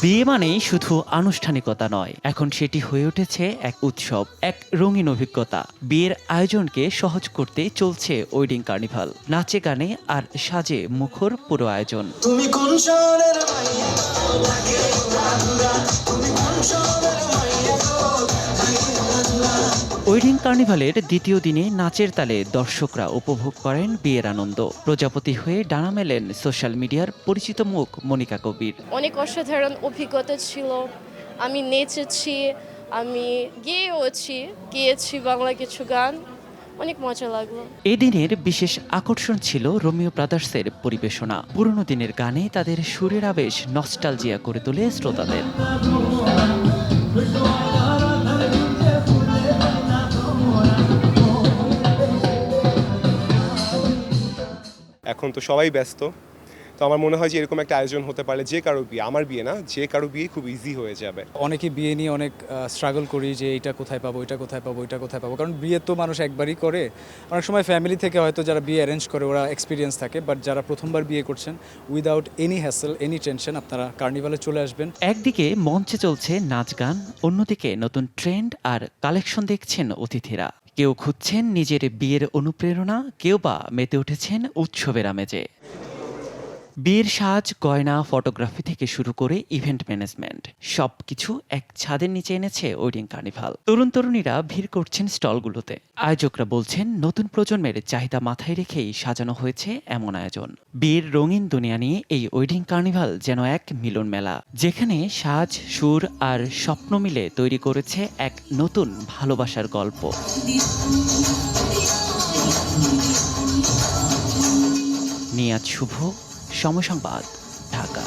বিয়ে মানেই শুধু আনুষ্ঠানিকতা নয়, এখন সেটি হয়ে উঠেছে এক উৎসব, এক রঙিন অভিজ্ঞতা। বিয়ের আয়োজনকে সহজ করতে চলছে ওয়েডিং কার্নিভাল, নাচে গানে আর সাজে মুখর পুরো আয়োজন। তুমি কোন শহরের মাইয়া গো, ঢাকে উড়াধুরা, তুমি কোন শহরের মাইয়া গো, ঢাকে উড়াধুরা। ওয়েডিং কার্নিভালের দ্বিতীয় দিনে নাচের তালে দর্শকরা উপভোগ করেন বিয়ের আনন্দ। প্রজাপতি হয়ে ডানা মেলেন সোশ্যাল মিডিয়ার পরিচিত মুখ মনিকা কবির। অনেক অসাধারণ অভিজ্ঞতা ছিল। আমি নেচেছি, আমি গেয়েছি বাংলা কিছু গান, অনেক মজা লাগলো। এই দিনের বিশেষ আকর্ষণ ছিল রোমিও ব্রাদার্সের পরিবেশনা। পুরনো দিনের গানে তাদের সুরের আবেশ নস্টালজিয়া করে তোলে শ্রোতাদের। এখন তো সবাই ব্যস্ত, তো আমার মনে হয় যে এরকম একটা আয়োজন হতে পারে যে কারো বিয়ে, আমার বিয়ে না, যে কারো বিয়ে খুব ইজি হয়ে যাবে। অনেকে বিয়ে নিয়ে অনেক স্ট্রাগল করি যে এটা কোথায় পাবো, এটা কোথায় পাবো, এটা কোথায় পাবো, কারণ বিয়ে তো মানুষ একবারই করে। অনেক সময় ফ্যামিলি থেকে হয়তো যারা বিয়ে অ্যারেঞ্জ করে ওরা এক্সপিরিয়েন্স থাকে, বাট যারা প্রথমবার বিয়ে করছেন without any hassle, any tension, আপনারা কার্নিভালে চলে আসবেন। একদিকে মঞ্চে চলছে নাচ গান, অন্যদিকে নতুন ট্রেন্ড আর কালেকশন দেখছেন অতিথিরা। কেউ খুঁজছেন নিজের বিয়ের অনুপ্রেরণা, কেউ বা মেতে উঠেছেন উৎসবের আমেজে। বিয়ের সাজ, গয়না, ফটোগ্রাফি থেকে শুরু করে ইভেন্ট ম্যানেজমেন্ট সবকিছু এক ছাদের নিচে এনেছে ওয়েডিং কার্নিভাল। তরুণ তরুণীরা ভিড় করছেন স্টলগুলোতে। আয়োজকরা বলছেন নতুন প্রজন্মের চাহিদা মাথায় রেখেই সাজানো হয়েছে এমন আয়োজন। বিয়ের রঙিন দুনিয়া নিয়ে এই ওয়েডিং কার্নিভাল যেন এক মিলন মেলা, যেখানে সাজ, সুর আর স্বপ্ন মিলে তৈরি করেছে এক নতুন ভালোবাসার গল্প। নিয়াজ শুভ, সময় সংবাদ, ঢাকা।